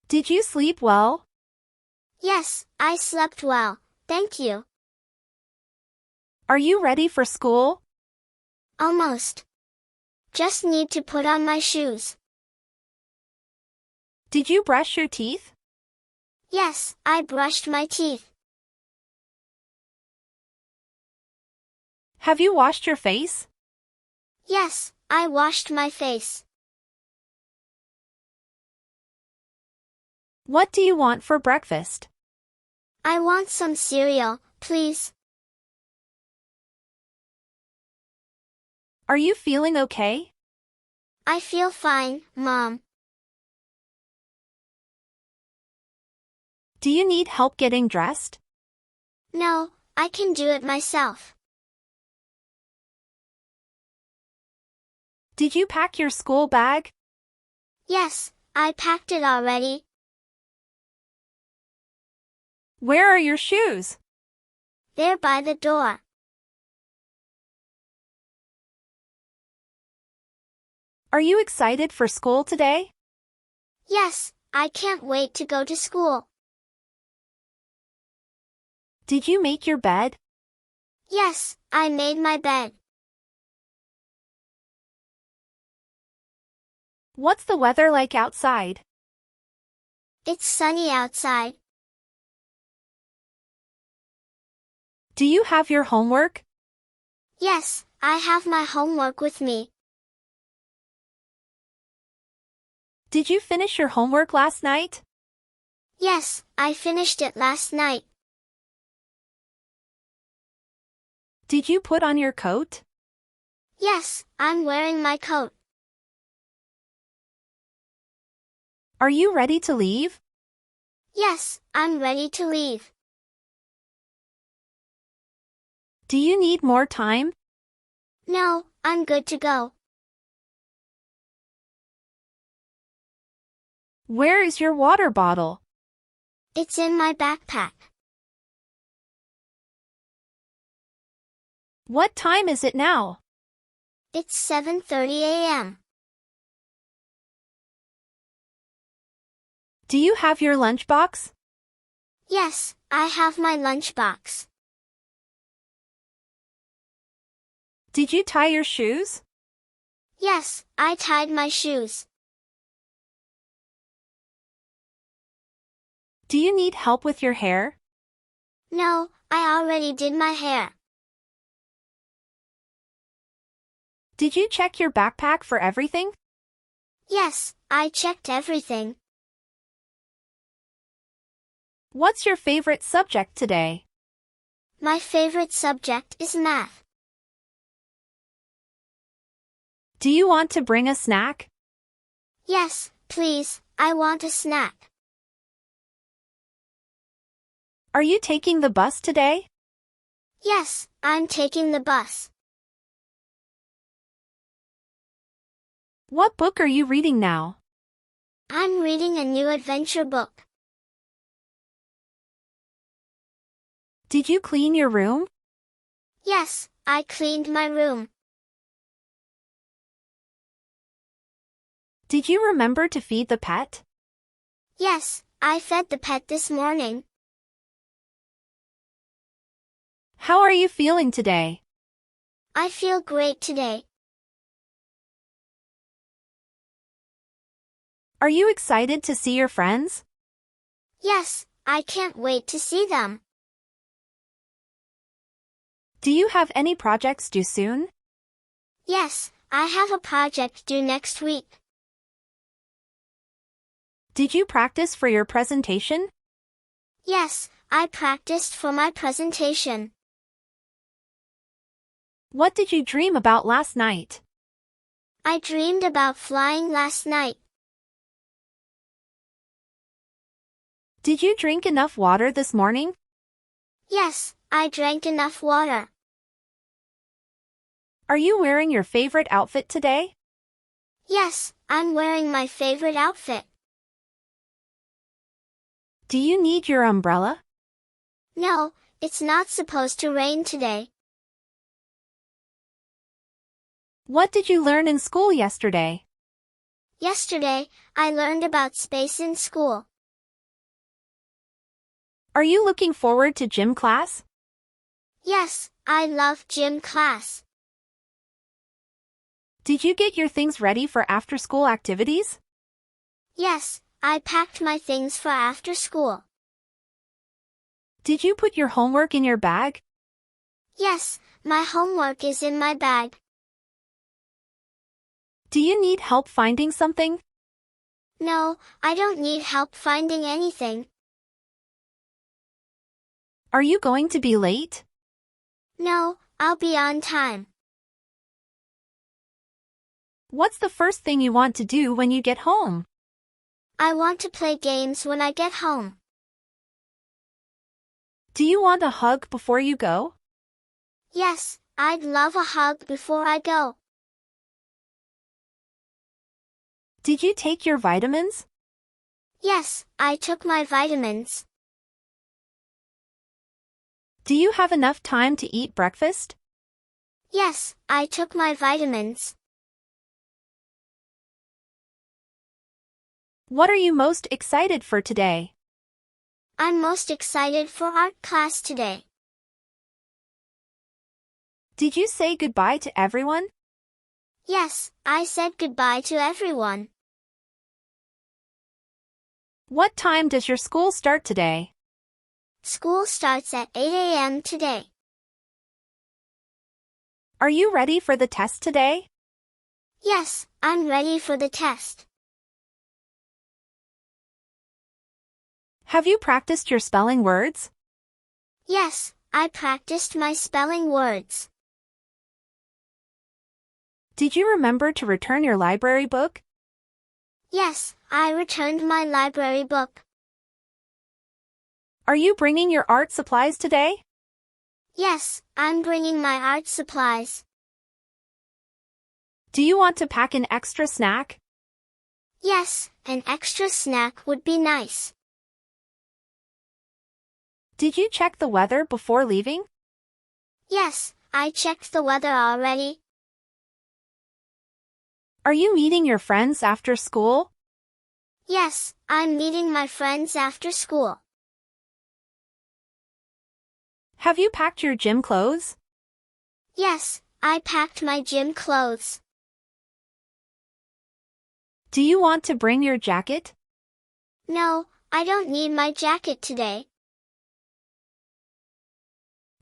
Did you sleep well? Yes, I slept well, thank you. Are you ready for school? Almost. Just need to put on my shoes. Did you brush your teeth? Yes, I brushed my teeth. Have you washed your face? Yes, I washed my face. What do you want for breakfast? I want some cereal, please. Are you feeling okay? I feel fine, Mom. Do you need help getting dressed? No, I can do it myself. Did you pack your school bag? Yes, I packed it already. Where are your shoes? They're by the door. Are you excited for school today? Yes, I can't wait to go to school. Did you make your bed? Yes, I made my bed. What's the weather like outside? It's sunny outside. Do you have your homework? Yes, I have my homework with me. Did you finish your homework last night? Yes, I finished it last night. Did you put on your coat? Yes, I'm wearing my coat. Are you ready to leave? Yes, I'm ready to leave. Do you need more time? No, I'm good to go. Where is your water bottle? It's in my backpack. What time is it now? It's 7:30 a.m. Do you have your lunchbox? Yes, I have my lunchbox. Did you tie your shoes? Yes, I tied my shoes. Do you need help with your hair? No, I already did my hair. Did you check your backpack for everything? Yes, I checked everything. What's your favorite subject today? My favorite subject is math. Do you want to bring a snack? Yes, please, I want a snack. Are you taking the bus today? Yes, I'm taking the bus. What book are you reading now? I'm reading a new adventure book. Did you clean your room? Yes, I cleaned my room. Did you remember to feed the pet? Yes, I fed the pet this morning. How are you feeling today? I feel great today. Are you excited to see your friends? Yes, I can't wait to see them. Do you have any projects due soon? Yes, I have a project due next week. Did you practice for your presentation? Yes, I practiced for my presentation. What did you dream about last night? I dreamed about flying last night. Did you drink enough water this morning? Yes, I drank enough water. Are you wearing your favorite outfit today? Yes, I'm wearing my favorite outfit. Do you need your umbrella? No, it's not supposed to rain today. What did you learn in school yesterday? Yesterday, I learned about space in school. Are you looking forward to gym class? Yes, I love gym class. Did you get your things ready for after-school activities? Yes, I packed my things for after school. Did you put your homework in your bag? Yes, my homework is in my bag. Do you need help finding something? No, I don't need help finding anything. Are you going to be late? No, I'll be on time. What's the first thing you want to do when you get home? I want to play games when I get home. Do you want a hug before you go? Yes, I'd love a hug before I go. Did you take your vitamins? Yes, I took my vitamins. Do you have enough time to eat breakfast? Yes, I took my vitamins. What are you most excited for today? I'm most excited for art class today. Did you say goodbye to everyone? Yes, I said goodbye to everyone. What time does your school start today? School starts at 8 a.m. today. Are you ready for the test today? Yes, I'm ready for the test. Have you practiced your spelling words? Yes, I practiced my spelling words. Did you remember to return your library book? Yes, I returned my library book. Are you bringing your art supplies today? Yes, I'm bringing my art supplies. Do you want to pack an extra snack? Yes, an extra snack would be nice. Did you check the weather before leaving? Yes, I checked the weather already. Are you meeting your friends after school? Yes, I'm meeting my friends after school. Have you packed your gym clothes? Yes, I packed my gym clothes. Do you want to bring your jacket? No, I don't need my jacket today.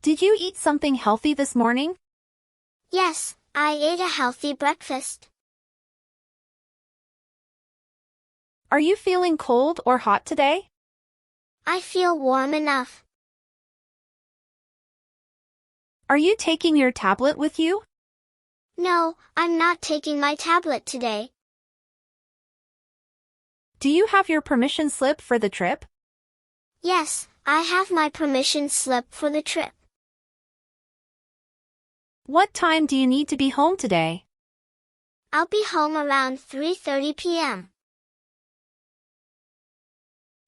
Did you eat something healthy this morning? Yes, I ate a healthy breakfast. Are you feeling cold or hot today? I feel warm enough. Are you taking your tablet with you? No, I'm not taking my tablet today. Do you have your permission slip for the trip? Yes, I have my permission slip for the trip. What time do you need to be home today? I'll be home around 3:30 p.m.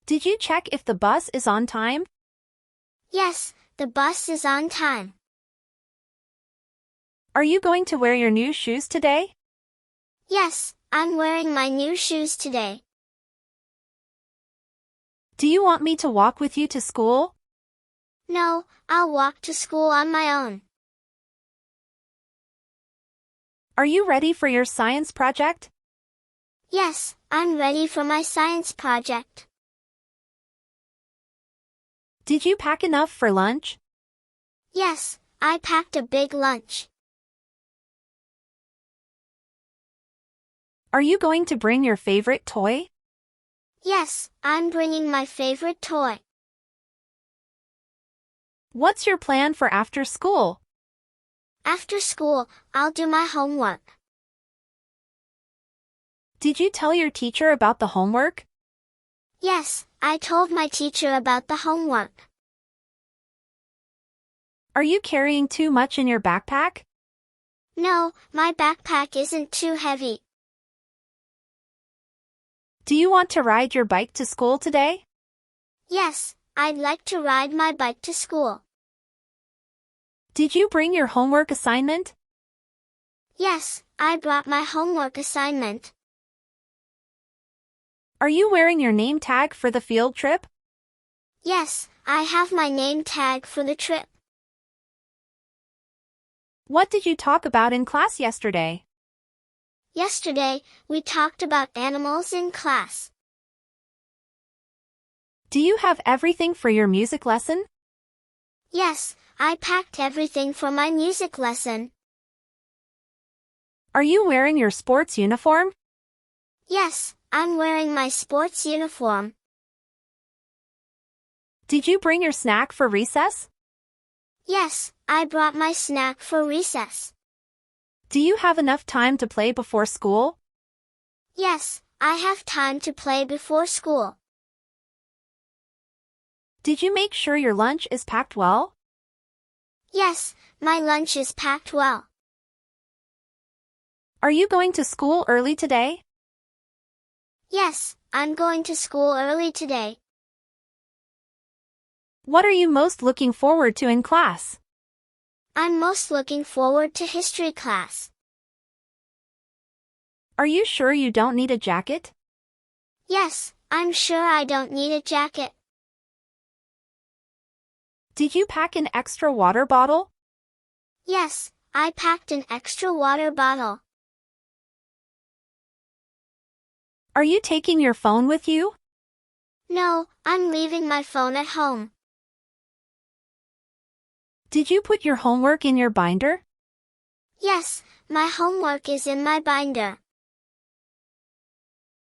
Did you check if the bus is on time? Yes, the bus is on time. Are you going to wear your new shoes today? Yes, I'm wearing my new shoes today. Do you want me to walk with you to school? No, I'll walk to school on my own. Are you ready for your science project? Yes, I'm ready for my science project. Did you pack enough for lunch? Yes, I packed a big lunch. Are you going to bring your favorite toy? Yes, I'm bringing my favorite toy. What's your plan for after school? After school, I'll do my homework. Did you tell your teacher about the homework? Yes, I told my teacher about the homework. Are you carrying too much in your backpack? No, my backpack isn't too heavy. Do you want to ride your bike to school today? Yes, I'd like to ride my bike to school. Did you bring your homework assignment? Yes, I brought my homework assignment. Are you wearing your name tag for the field trip? Yes, I have my name tag for the trip. What did you talk about in class yesterday? Yesterday, we talked about animals in class. Do you have everything for your music lesson? Yes, I packed everything for my music lesson. Are you wearing your sports uniform? Yes, I'm wearing my sports uniform. Did you bring your snack for recess? Yes, I brought my snack for recess. Do you have enough time to play before school? Yes, I have time to play before school. Did you make sure your lunch is packed well? Yes, my lunch is packed well. Are you going to school early today? Yes, I'm going to school early today. What are you most looking forward to in class? I'm most looking forward to history class. Are you sure you don't need a jacket? Yes, I'm sure I don't need a jacket. Did you pack an extra water bottle? Yes, I packed an extra water bottle. Are you taking your phone with you? No, I'm leaving my phone at home. Did you put your homework in your binder? Yes, my homework is in my binder.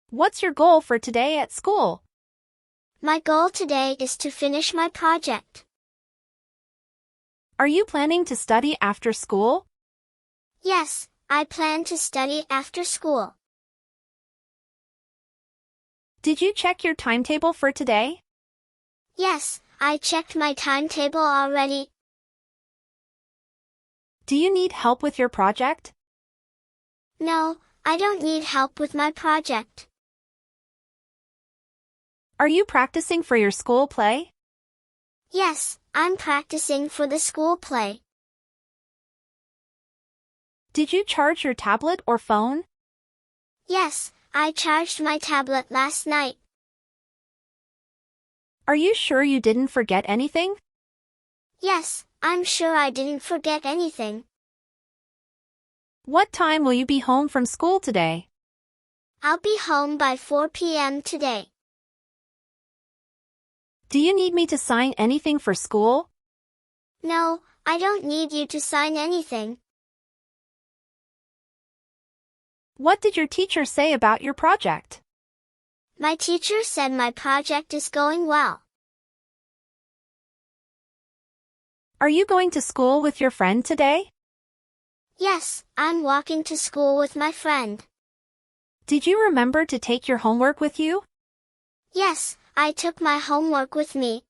What's your goal for today at school? My goal today is to finish my project. Are you planning to study after school? Yes, I plan to study after school. Did you check your timetable for today? Yes, I checked my timetable already. Do you need help with your project? No, I don't need help with my project. Are you practicing for your school play? Yes, I'm practicing for the school play. Did you charge your tablet or phone? Yes, I charged my tablet last night. Are you sure you didn't forget anything? Yes, I'm sure I didn't forget anything. What time will you be home from school today? I'll be home by 4 p.m. today. Do you need me to sign anything for school? No, I don't need you to sign anything. What did your teacher say about your project? My teacher said my project is going well. Are you going to school with your friend today? Yes, I'm walking to school with my friend. Did you remember to take your homework with you? Yes, I took my homework with me.